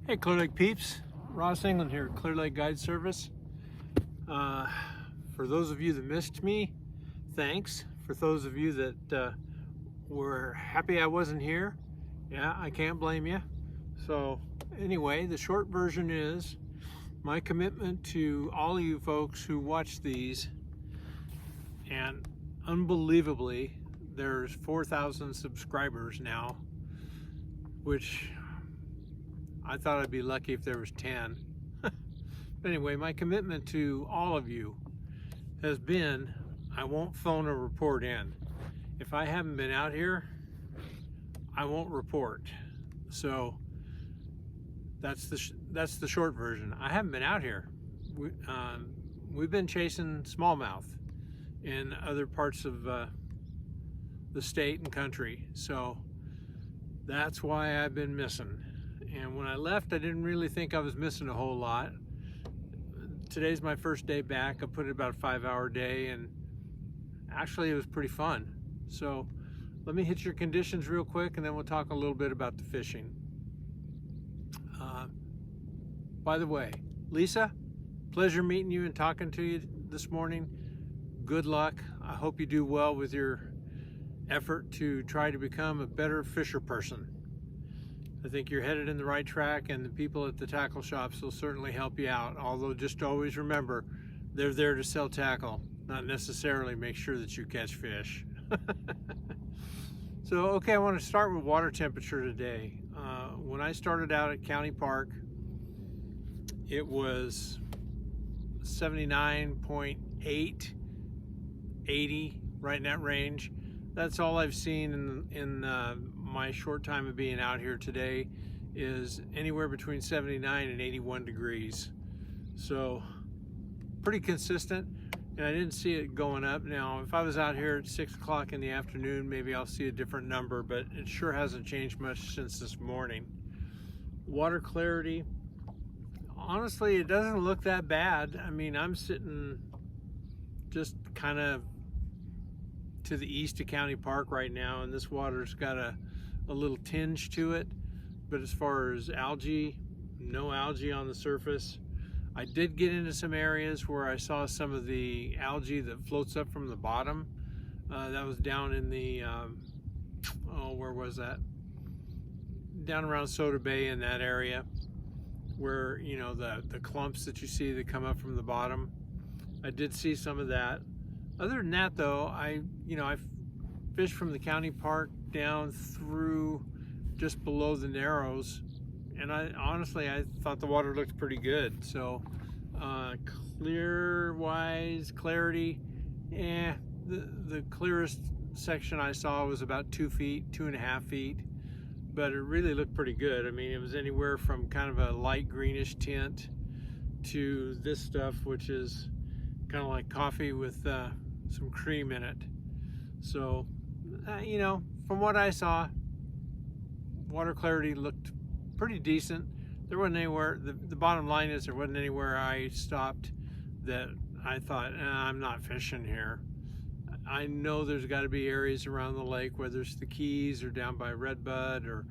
Hey Clear Lake peeps, Ross England here, Clear Lake Guide Service. For those of you that missed me, thanks. For those of you that were happy I wasn't here, yeah, I can't blame you. So anyway, the short version is my commitment to all of you folks who watch these, and unbelievably, there's 4,000 subscribers now, which I thought I'd be lucky if there was 10. But anyway, my commitment to all of you has been, I won't phone a report in. If I haven't been out here, I won't report. So that's the short version. I haven't been out here. We've been chasing smallmouth in other parts of the state and country. So that's why I've been missing. And when I left, I didn't really think I was missing a whole lot. Today's my first day back. I put in about a 5-hour day, and actually it was pretty fun. So let me hit your conditions real quick, and then we'll talk a little bit about the fishing. By the way, Lisa, pleasure meeting you and talking to you this morning. Good luck. I hope you do well with your effort to try to become a better fisher person. I think you're headed in the right track, and the people at the tackle shops will certainly help you out. Although just always remember, they're there to sell tackle, not necessarily make sure that you catch fish. So, okay, I want to start with water temperature today. When I started out at County Park, it was 79.8, 80, right in that range. That's all I've seen in my short time of being out here today, is anywhere between 79 and 81 degrees. So pretty consistent, and I didn't see it going up. Now, if I was out here at 6 o'clock in the afternoon, maybe I'll see a different number, but it sure hasn't changed much since this morning. Water clarity, honestly, it doesn't look that bad. I mean, I'm sitting just kind of to the east of County Park right now, and this water's got a little tinge to it, but as far as algae, no algae on the surface. I did get into some areas where I saw some of the algae that floats up from the bottom. That was down in the where was that? Down around Soda Bay, in that area, where, you know, the clumps that you see that come up from the bottom. I did see some of that. Other than that, though, I fished from the county park down through just below the Narrows, and honestly I thought the water looked pretty good. So clarity, the clearest section I saw was about 2 feet, 2.5 feet, but it really looked pretty good. I mean, it was anywhere from kind of a light greenish tint to this stuff, which is kind of like coffee with some cream in it. So, you know, from what I saw, water clarity looked pretty decent. There wasn't anywhere, the bottom line is, there wasn't anywhere I stopped that I thought, I'm not fishing here. I know there's got to be areas around the lake, whether it's the Keys or down by Redbud, or,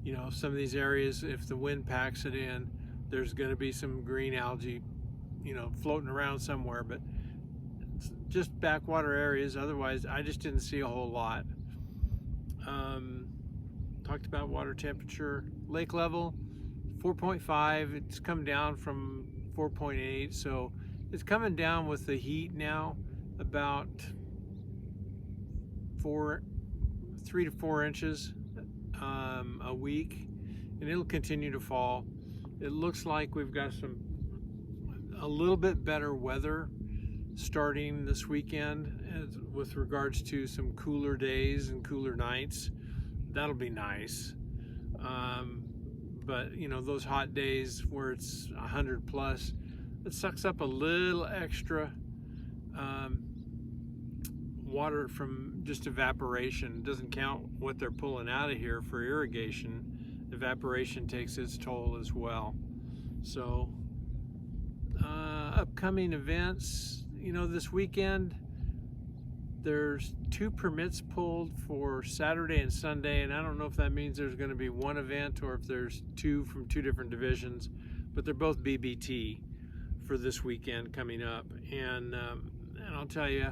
you know, some of these areas, if the wind packs it in, there's going to be some green algae, you know, floating around somewhere. But just backwater areas, otherwise I just didn't see a whole lot. Talked about water temperature. Lake level 4.5. It's come down from 4.8, so it's coming down with the heat now, about 3 to 4 inches a week, and it'll continue to fall. It looks like we've got a little bit better weather starting this weekend with regards to some cooler days and cooler nights. That'll be nice. But you know, those hot days where it's 100 plus, it sucks up a little extra water from just evaporation. It doesn't count what they're pulling out of here for irrigation. Evaporation takes its toll as well. So upcoming events, you know, this weekend There's 2 permits pulled for Saturday and Sunday, and I don't know if that means there's going to be one event or if there's 2 from 2 different divisions, but they're both BBT for this weekend coming up. And I'll tell you,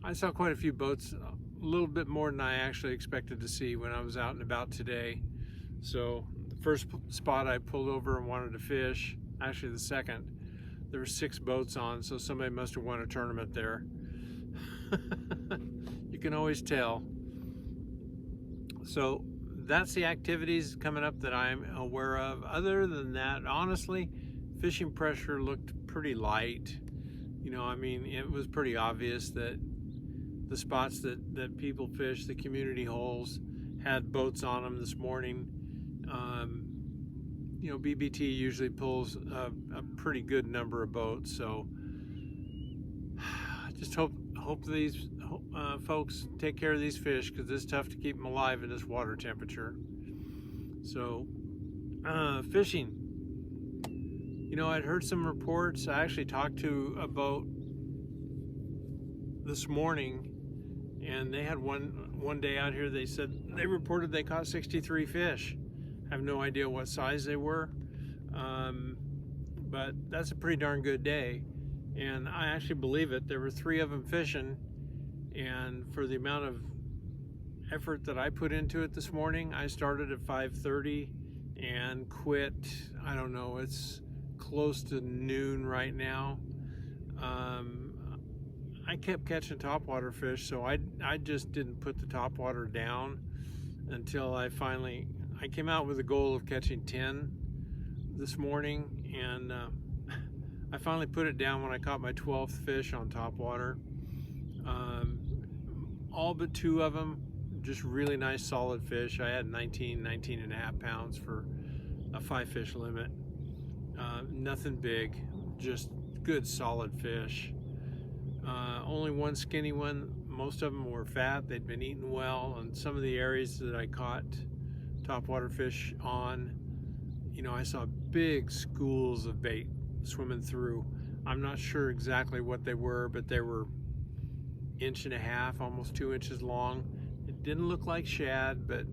I saw quite a few boats, a little bit more than I actually expected to see when I was out and about today. So the first spot I pulled over and wanted to fish, actually the second, there were 6 boats on, so somebody must have won a tournament there. You can always tell. So that's the activities coming up that I'm aware of. Other than that, honestly, fishing pressure looked pretty light. You know, I mean, it was pretty obvious that the spots that people fish, the community holes, had boats on them this morning. You know, BBT usually pulls a pretty good number of boats, so just hope these folks take care of these fish, because it's tough to keep them alive in this water temperature. So fishing, you know, I'd heard some reports. I actually talked to a boat this morning, and they had one day out here. They said they reported they caught 63 fish. I have no idea what size they were, but that's a pretty darn good day, and I actually believe it. There were 3 of them fishing, and for the amount of effort that I put into it this morning, I started at 5:30 and quit, I don't know, it's close to noon right now. I kept catching topwater fish, so I just didn't put the topwater down until I came out with a goal of catching 10 this morning, and I finally put it down when I caught my 12th fish on topwater. All but 2 of them, just really nice solid fish. I had 19 and a half pounds for a 5 fish limit. Nothing big, just good solid fish. Only one skinny one. Most of them were fat. They'd been eating well, and some of the areas that I caught topwater fish on, you know, I saw big schools of bait swimming through. I'm not sure exactly what they were, but they were 1.5 inches, almost 2 inches long. It didn't look like shad, but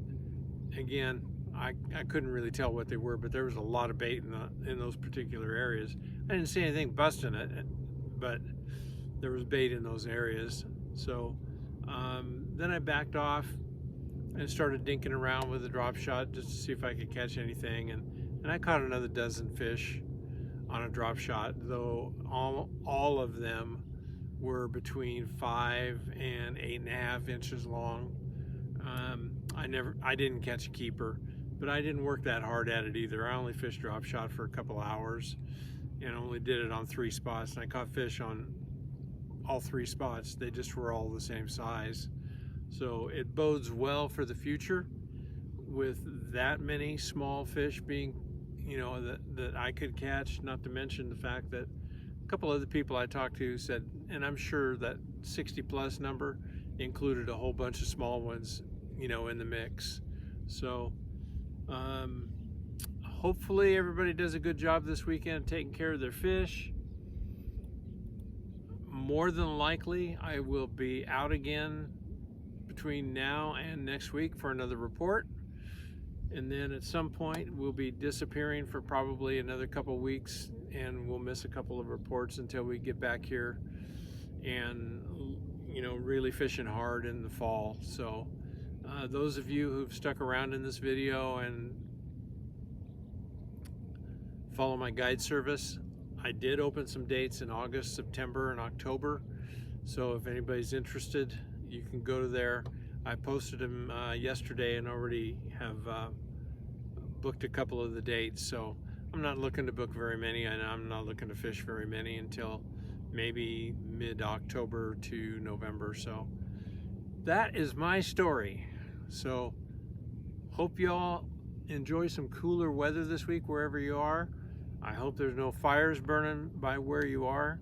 again, I couldn't really tell what they were, but there was a lot of bait in those particular areas. I didn't see anything busting it, but there was bait in those areas. So then I backed off and started dinking around with a drop shot just to see if I could catch anything, and I caught another dozen fish on a drop shot, though all of them were between 5 and 8.5 inches long. I didn't catch a keeper, but I didn't work that hard at it either. I only fished drop shot for a couple hours and only did it on 3 spots, and I caught fish on all 3 spots. They just were all the same size. So it bodes well for the future with that many small fish being, you know, that I could catch, not to mention the fact that a couple other people I talked to said, and I'm sure that 60 plus number included a whole bunch of small ones, you know, in the mix. So hopefully everybody does a good job this weekend taking care of their fish. More than likely, I will be out again between now and next week for another report, and then at some point we'll be disappearing for probably another couple weeks, and we'll miss a couple of reports until we get back here and, you know, really fishing hard in the fall. So those of you who've stuck around in this video and follow my guide service, I did open some dates in August, September, and October. So if anybody's interested, you can go to there. I posted them yesterday and already have booked a couple of the dates. So I'm not looking to book very many, and I'm not looking to fish very many until maybe mid-October to November. So that is my story. So hope y'all enjoy some cooler weather this week wherever you are. I hope there's no fires burning by where you are,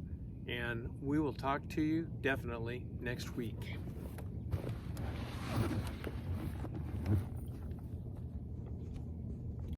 and we will talk to you definitely next week.